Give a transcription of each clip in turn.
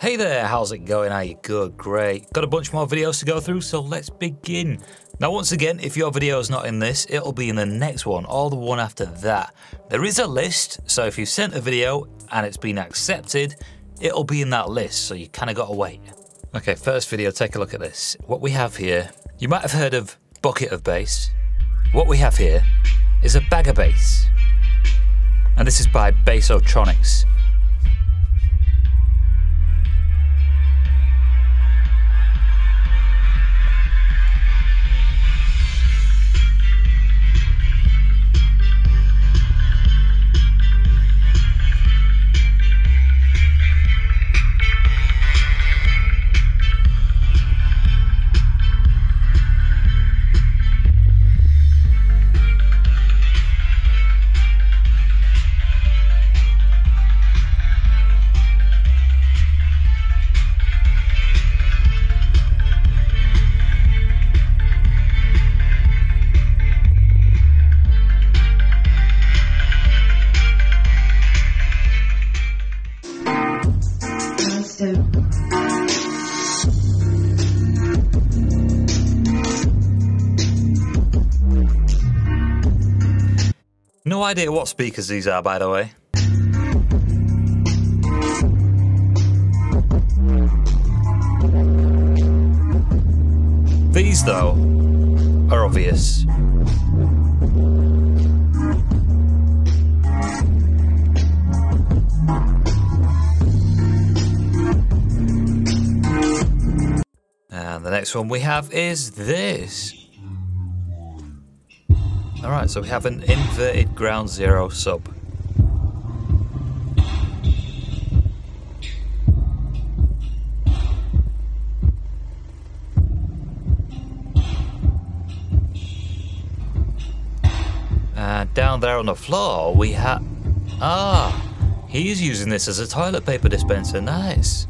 Hey there, how's it going? Are you good? Great. Got a bunch more videos to go through, so let's begin. Now once again, if your video is not in this, it'll be in the next one or the one after that. There is a list, so if you sent a video and it's been accepted, it'll be in that list, so you kind of got to wait. Okay, first video, take a look at this. What we have here, you might have heard of bucket of bass. What we have here is a bag of bass. And this is by Bassotronics. No idea what speakers these are, by the way. These, though, are obvious. And the next one we have is this. Alright, so we have an inverted ground zero sub. And down there on the floor we have... he's using this as a toilet paper dispenser, nice.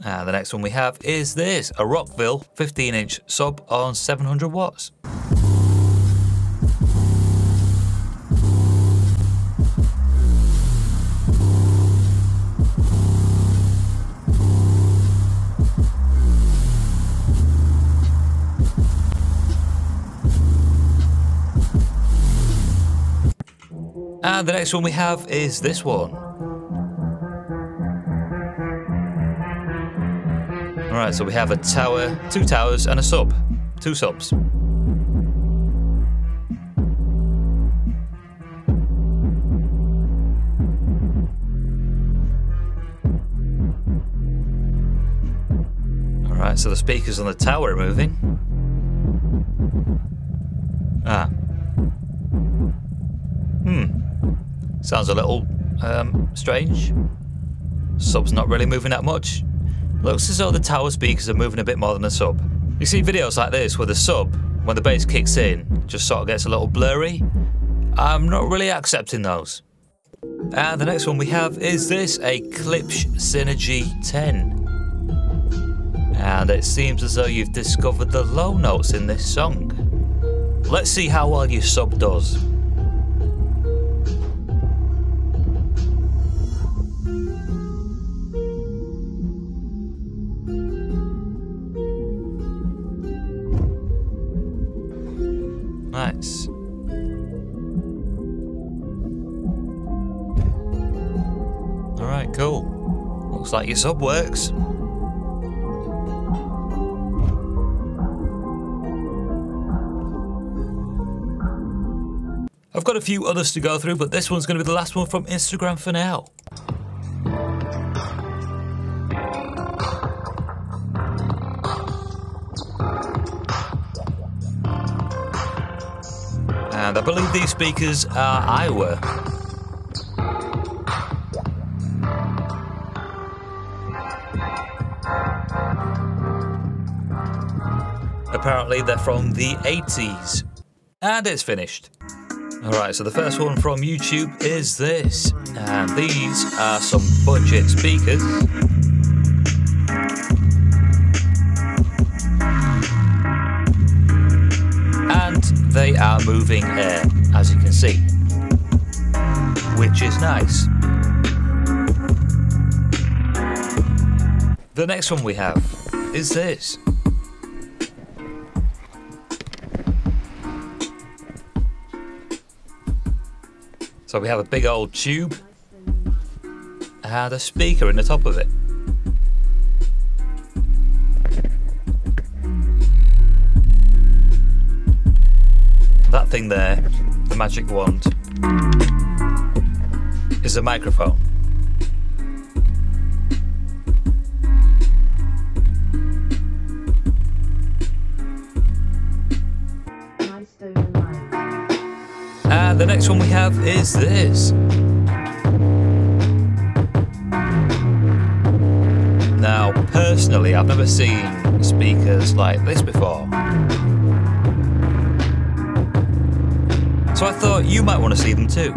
And the next one we have is this, a Rockville 15-inch sub on 700 watts. And the next one we have is this one. Alright, so we have a tower, two towers and a sub. Two subs. Alright, so the speakers on the tower are moving. Sounds a little strange. Sub's not really moving that much. Looks as though the tower speakers are moving a bit more than the sub. You see videos like this where the sub, when the bass kicks in, just sort of gets a little blurry. I'm not really accepting those. And the next one we have is this, a Klipsch Synergy 10. And it seems as though you've discovered the low notes in this song. Let's see how well your sub does. Nice. Alright, cool. Looks like your sub works. I've got a few others to go through, but this one's going to be the last one from Instagram for now. And I believe these speakers are Iowa. Apparently they're from the 80s. And it's finished. Alright, so the first one from YouTube is this. And these are some budget speakers. they are moving air, as you can see, which is nice. The next one we have is this. So we have a big old tube and a speaker in the top of it. That thing there, the magic wand, is a microphone. MyStonerMind. And the next one we have is this. Now, personally, I've never seen speakers like this before. So I thought you might want to see them too.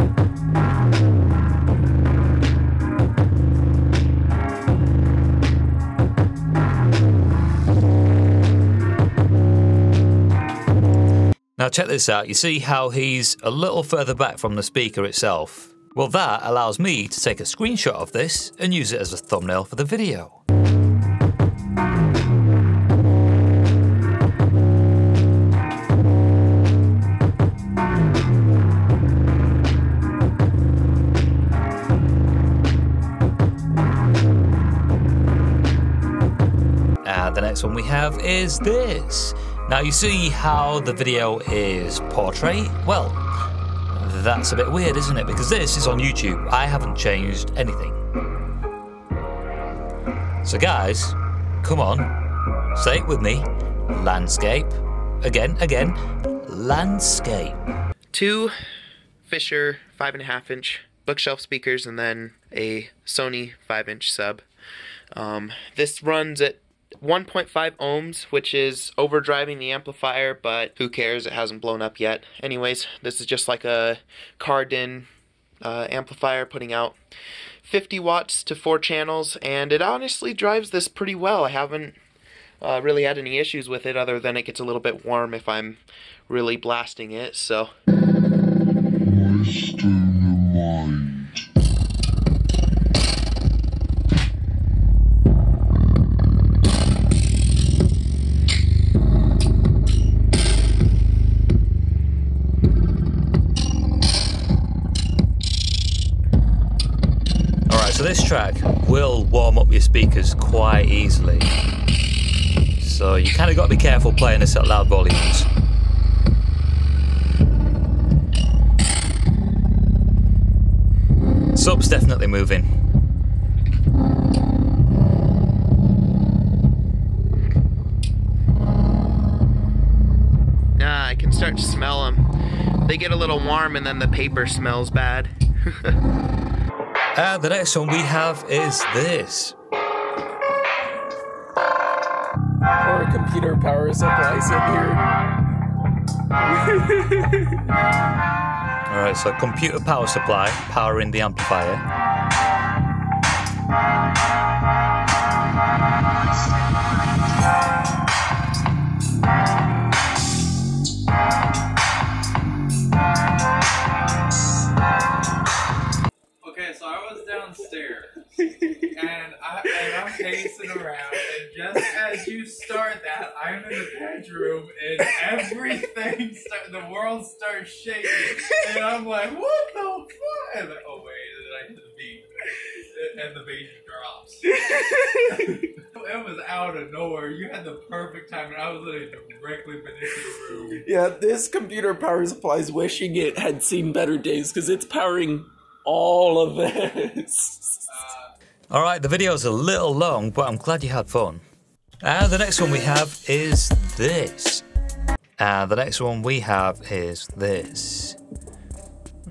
Now check this out, you see how he's a little further back from the speaker itself? Well, that allows me to take a screenshot of this and use it as a thumbnail for the video. The next one we have is this. Now you see how the video is portrait? Well, that's a bit weird, isn't it? Because this is on YouTube. I haven't changed anything. So guys, come on, say it with me. Landscape. Again, landscape. 2 Fisher 5.5-inch bookshelf speakers and then a Sony 5-inch sub. This runs at 1.5 ohms, which is overdriving the amplifier, but who cares, it hasn't blown up yet. Anyways, this is just like a card-in amplifier putting out 50 watts to 4 channels, and it honestly drives this pretty well. I haven't really had any issues with it other than it gets a little bit warm if I'm really blasting it, so... MyStonerMind. So this track will warm up your speakers quite easily. So you kind of got to be careful playing this at loud volumes. Sub's definitely moving. I can start to smell them. They get a little warm and then the paper smells bad. The next one we have is this. Or a computer power supply in here. Alright, so computer power supply, powering the amplifier. Okay, so I was downstairs, and I'm pacing around, and just as you start that, I'm in the bedroom, and everything, the world starts shaking, and I'm like, what the fuck? And oh wait, and then I hit the beat, and the bass drops. It was out of nowhere. You had the perfect time, and I was literally directly beneath the room. Yeah, this computer power supply is wishing it had seen better days, because it's powering all of this. Alright, the video's a little long, but I'm glad you had fun. The next one we have is this. The next one we have is this.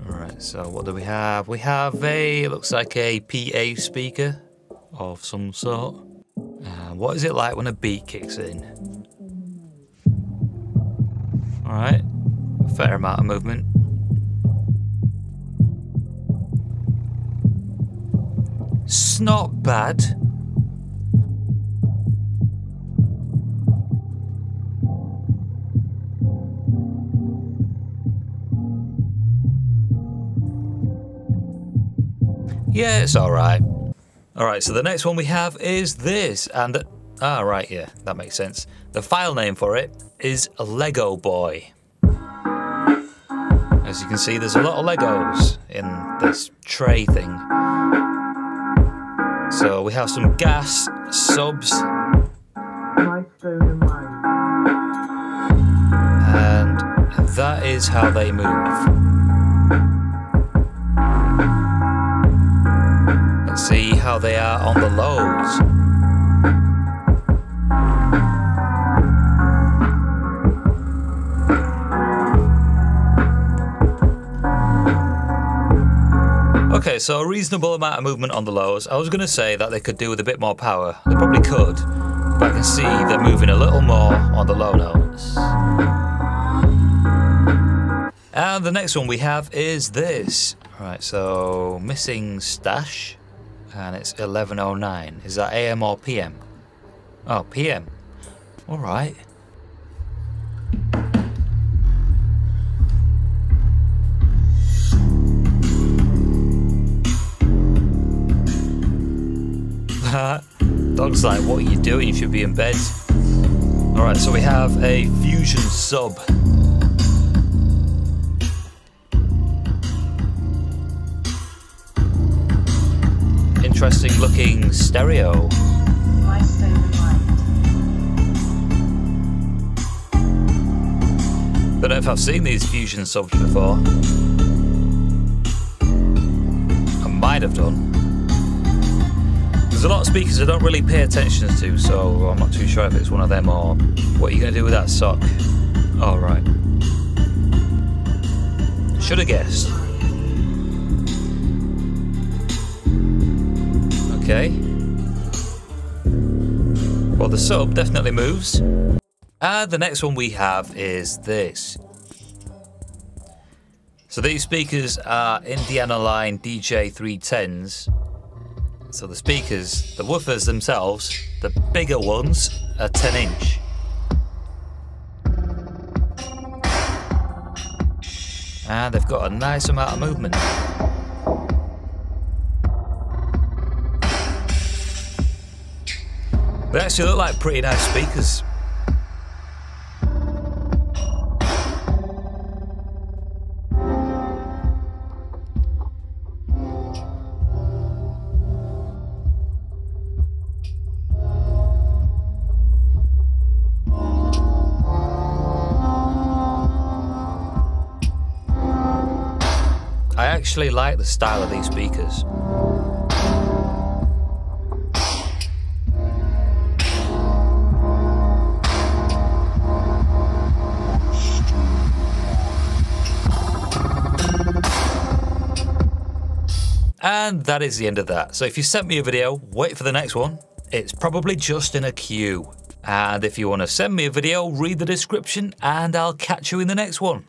Alright, so what do we have? We have it looks like a PA speaker of some sort. What is it like when a beat kicks in? Alright, a fair amount of movement. It's not bad. Yeah, it's alright. Alright, so the next one we have is this, and... right, yeah, that makes sense. The file name for it is Lego Boy. As you can see, there's a lot of Legos in this tray thing. So we have some gas, subs, MyStonerMind. and that is how they move. Let's see how they are on the lows. Okay, so a reasonable amount of movement on the lows. I was going to say that they could do with a bit more power. They probably could, but I can see they're moving a little more on the low notes. And the next one we have is this. Right, so missing stash, and it's 11:09. Is that AM or PM? Oh, PM. All right. Dog's like, what are you doing? You should be in bed. Alright, so we have a fusion sub. Interesting looking stereo. MyStonerMind. Don't know if I've seen these fusion subs before. I might have done. There's a lot of speakers I don't really pay attention to, so I'm not too sure if it's one of them or what are you going to do with that sock? Oh, right. Should have guessed. Okay. Well, the sub definitely moves. And the next one we have is this. So these speakers are Indiana Line DJ310s. So the speakers, the woofers themselves, the bigger ones are 10-inch. And they've got a nice amount of movement. They actually look like pretty nice speakers. I actually like the style of these speakers. And that is the end of that. So if you sent me a video, wait for the next one. It's probably just in a queue. And if you want to send me a video, read the description and I'll catch you in the next one.